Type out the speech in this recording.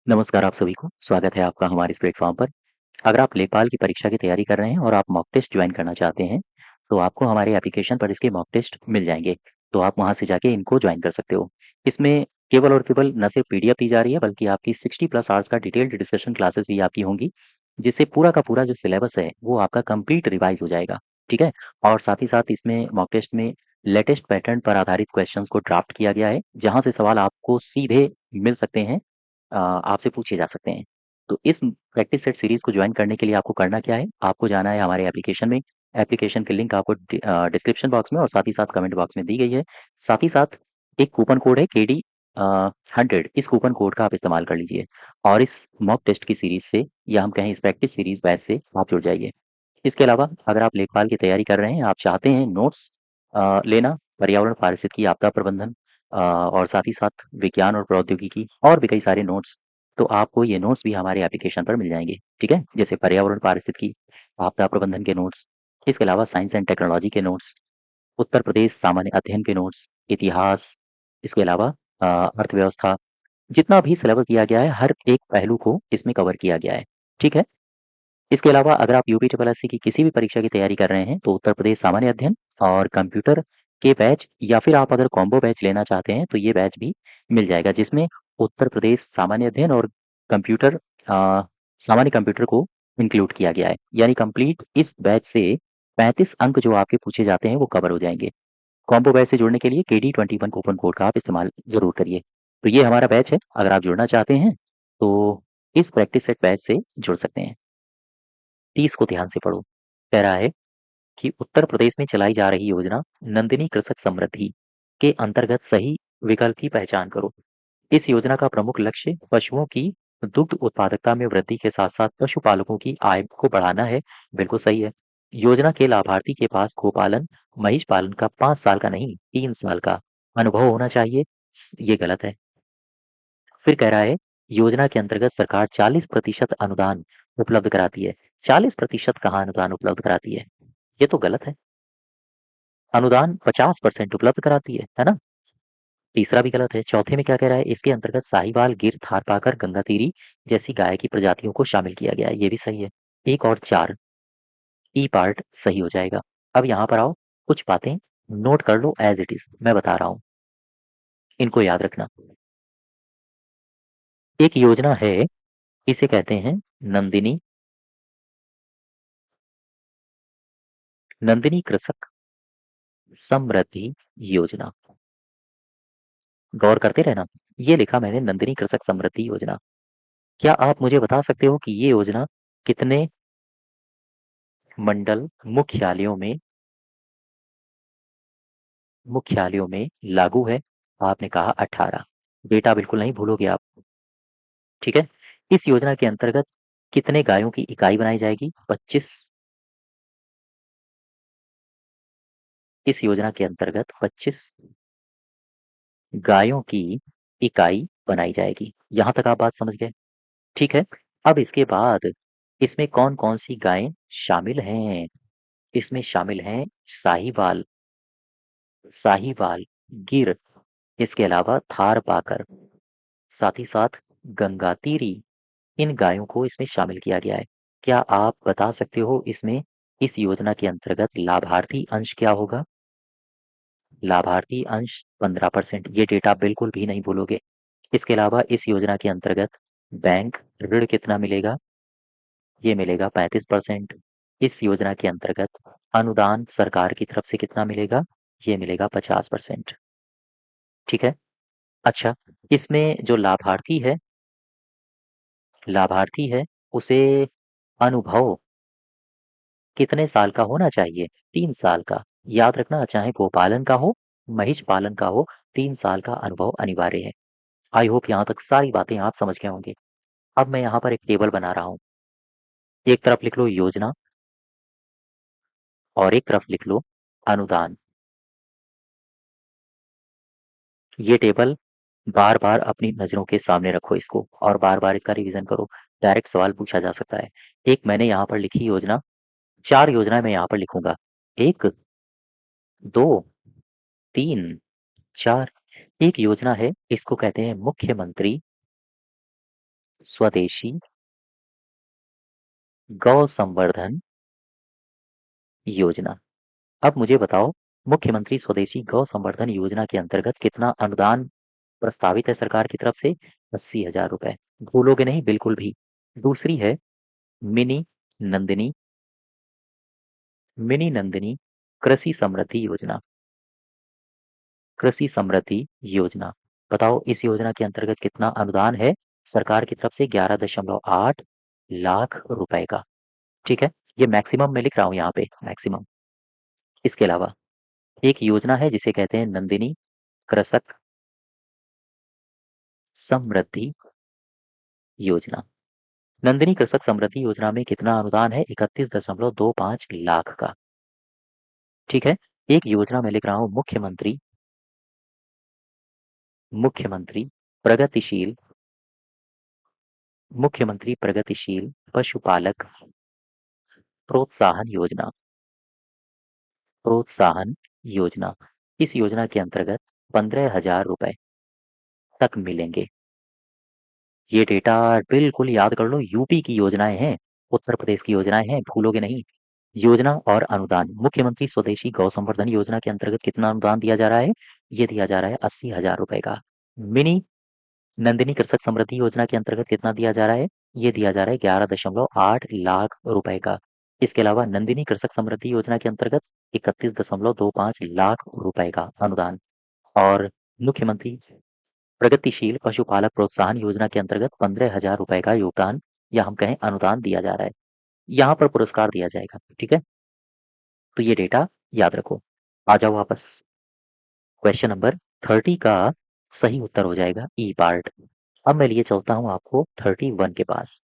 नमस्कार आप सभी को, स्वागत है आपका हमारे इस प्लेटफ़ॉर्म पर। अगर आप लेखपाल की परीक्षा की तैयारी कर रहे हैं और आप मॉक टेस्ट जॉइन करना चाहते हैं, तो आपको हमारे एप्लीकेशन पर इसके मॉक टेस्ट मिल जाएँगे। तो आप वहाँ से जाके इनको जॉइन कर सकते हो। इसमें केवल और केवल न सिर्फ पीडीएफ दी जा रही है, बल्कि आपकी 60 प्लस आवर्स का डिटेल्ड डिस्कशन क्लासेस भी आपकी होंगी, जिससे पूरा का पूरा जो सिलेबस है, वो आपका कंप्लीट रिवाइज़ हो जाएगा, ठीक है? और साथ ही साथ इसमें मॉक टेस्ट में लेटेस्ट पैटर्न पर आधारित क्वेश्चंस को ड्राफ्ट किया गया है, जहाँ से सवाल आपको सीधे मिल सकते हैं, आपसे पूछे जा सकते हैं। तो इस प्रैक्टिस सेट सीरीज़ को जॉइन करने के लिए आपको करना क्या है, आपको जाना है हमारे एप्लीकेशन में। एप्लीकेशन की लिंक आपको डिस्क्रिप्शन बॉक्स में और साथ ही साथ कमेंट बॉक्स में दी गई है। साथ ही साथ एक कूपन कोड है केडी 100, इस कूपन कोड का आप इस्तेमाल कर लीजिए और इस मॉक टेस्ट की सीरीज़ से या हम कहें इस प्रैक्टिस सीरीज़ बैच से आप जुड़ जाइए। इसके अलावा अगर आप लेखपाल की तैयारी कर रहे हैं, आप चाहते हैं नोट्स लेना, पर्यावरण पारिस्थितिकी, आपदा प्रबंधन और साथ ही साथ विज्ञान और प्रौद्योगिकी और भी कई सारे नोट्स, तो आपको ये नोट्स भी हमारे एप्लीकेशन पर मिल जाएँगे, ठीक है? जैसे पर्यावरण पारिस्थितिकी, आपदा प्रबंधन के नोट्स, इसके अलावा साइंस एंड टेक्नोलॉजी के नोट्स, उत्तर प्रदेश सामान्य अध्ययन के नोट्स, इतिहास, इसके अलावा अर्थव्यवस्था, जितना भी सिलेबस दिया गया है, हर एक पहलू को इसमें कवर किया गया है, ठीक है? इसके अलावा अगर आप यूपी ट्रिपल एससी की किसी भी परीक्षा की तैयारी कर रहे हैं, तो उत्तर प्रदेश सामान्य अध्ययन और कंप्यूटर के बैच या फिर आप अगर कॉम्बो बैच लेना चाहते हैं, तो ये बैच भी मिल जाएगा, जिसमें उत्तर प्रदेश सामान्य अध्ययन और कंप्यूटर सामान्य कंप्यूटर को इंक्लूड किया गया है। यानी कंप्लीट इस बैच से 35 अंक जो आपके पूछे जाते हैं, वो कवर हो जाएँगे। कॉम्बो बैच से जुड़ने के लिए KD21 कूपन कोड का आप इस्तेमाल ज़रूर करिए। तो ये हमारा बैच है, अगर आप जुड़ना चाहते हैं, तो इस प्रैक्टिस सेट बैच से जुड़ सकते हैं। 30 को ध्यान से पढ़ो। कह रहा है कि उत्तर प्रदेश में चलाई जा रही योजना नंदिनी कृषक समृद्धि के अंतर्गत सही विकल्प की पहचान करो। इस योजना का प्रमुख लक्ष्य पशुओं की दुग्ध उत्पादकता में वृद्धि के साथ साथ पशुपालकों की आय को बढ़ाना है। बिल्कुल सही है। योजना के लाभार्थी के पास गोपालन, महिष पालन का 5 साल का नहीं, 3 साल का अनुभव होना चाहिए। ये गलत है। फिर कह रहा है, योजना के अंतर्गत सरकार 40% अनुदान उपलब्ध कराती है। 40% कहाँ अनुदान उपलब्ध कराती है? ये तो गलत है। अनुदान 50% उपलब्ध कराती है ना? तीसरा भी गलत है। चौथे में क्या कह रहा है? इसके अंतर्गत साहीवाल, गिर, थारपाकर, गंगातीरी जैसी गाय की प्रजातियों को शामिल किया गया है। ये भी सही है। 1 और 4 ई पार्ट सही हो जाएगा। अब यहाँ पर आओ, कुछ बातें नोट कर लो एज़ इट इज़, मैं बता रहा हूँ। इनको याद रखना। एक योजना है, इसे कहते हैं नंदिनी नंदिनी कृषक समृद्धि योजना। गौर करते रहना। ये लिखा मैंने नंदिनी कृषक समृद्धि योजना। क्या आप मुझे बता सकते हो कि ये योजना कितने मंडल मुख्यालयों में लागू है? आपने कहा 18। डेटा बिल्कुल नहीं भूलोगे आप, ठीक है? इस योजना के अंतर्गत कितने गायों की इकाई बनाई जाएगी? 25। इस योजना के अंतर्गत 25 गायों की इकाई बनाई जाएगी। यहाँ तक आप बात समझ गए? ठीक है। अब इसके बाद इसमें कौन-कौन सी गायें शामिल हैं? इसमें शामिल हैं साहीवाल, गिर, इसके अलावा थारपाकर, साथ ही साथ गंगातीरी, इन गायों को इसमें शामिल किया गया है। क्या आप बता सकते हो इसमें इस योजना के अंतर्गत लाभार्थी अंश क्या होगा? लाभार्थी अंश 15%, ये डेटा बिल्कुल भी नहीं भूलोगे। इसके अलावा इस योजना के अंतर्गत बैंक ऋण कितना मिलेगा? ये मिलेगा 35%। इस योजना के अंतर्गत अनुदान सरकार की तरफ से कितना मिलेगा? ये मिलेगा 50%, ठीक है? अच्छा, इसमें जो लाभार्थी है, उसे अनुभव कितने साल का होना चाहिए? 3 साल का। याद रखना, चाहे गोपालन का हो, महिष पालन का हो, 3 साल का अनुभव अनिवार्य है। आई होप यहाँ तक सारी बातें आप समझ गए होंगे। अब मैं यहाँ पर एक टेबल बना रहा हूँ। एक तरफ लिख लो योजना और एक तरफ लिख लो अनुदान। ये टेबल बार-बार अपनी नज़रों के सामने रखो इसको और बार-बार इसका रिवीजन करो। डायरेक्ट सवाल पूछा जा सकता है। एक मैंने यहाँ पर लिखी योजना, 4 योजनाएँ मैं यहाँ पर लिखूँगा। 1, 2, 3, 4। एक योजना है, इसको कहते हैं मुख्यमंत्री स्वदेशी गौ संवर्धन योजना। अब मुझे बताओ, मुख्यमंत्री स्वदेशी गौ संवर्धन योजना के अंतर्गत कितना अनुदान प्रस्तावित है सरकार की तरफ से? 80,000 रुपए। भूलोगे नहीं बिल्कुल भी। दूसरी है मिनी नंदिनी मिनी नंदिनी कृषि समृद्धि योजना। कृषि समृद्धि योजना, बताओ इस योजना के अंतर्गत कितना अनुदान है सरकार की तरफ से? 11.8 लाख रुपए का। ठीक है, ये मैक्सिमम मैं लिख रहा हूँ यहाँ पे, मैक्सिमम। इसके अलावा एक योजना है जिसे कहते हैं नंदिनी कृषक समृद्धि योजना। नंदिनी कृषक समृद्धि योजना में कितना अनुदान है? 31.25 लाख का। ठीक है, एक योजना मैं लिख रहा हूँ मुख्यमंत्री प्रगतिशील मुख्यमंत्री प्रगतिशील पशुपालक प्रोत्साहन योजना। प्रोत्साहन योजना, इस योजना के अंतर्गत 15,000 रुपए तक मिलेंगे। ये डेटा बिल्कुल याद कर लो, यूपी की योजनाएं हैं, उत्तर प्रदेश की योजनाएं हैं, भूलोगे नहीं। योजना और अनुदान, मुख्यमंत्री स्वदेशी गौ संवर्धन योजना के अंतर्गत कितना अनुदान दिया जा रहा है? ये दिया जा रहा है 80,000 रुपए का। मिनी नंदिनी कृषक समृद्धि योजना के अंतर्गत कितना दिया जा रहा है? ये दिया जा रहा है 11.8 लाख रुपए का। इसके अलावा नंदिनी कृषक समृद्धि योजना के अंतर्गत 31.25 लाख रुपए का अनुदान, और मुख्यमंत्री प्रगतिशील पशुपालक प्रोत्साहन योजना के अंतर्गत 15,000 रुपए का योगदान, या हम कहें अनुदान दिया जा रहा है। यहाँ पर पुरस्कार दिया जाएगा। ठीक है, तो ये डेटा याद रखो। आ जाओ वापस। क्वेश्चन नंबर 30 का सही उत्तर हो जाएगा ई पार्ट। अब मैं लिए चलता हूँ आपको 31 के पास।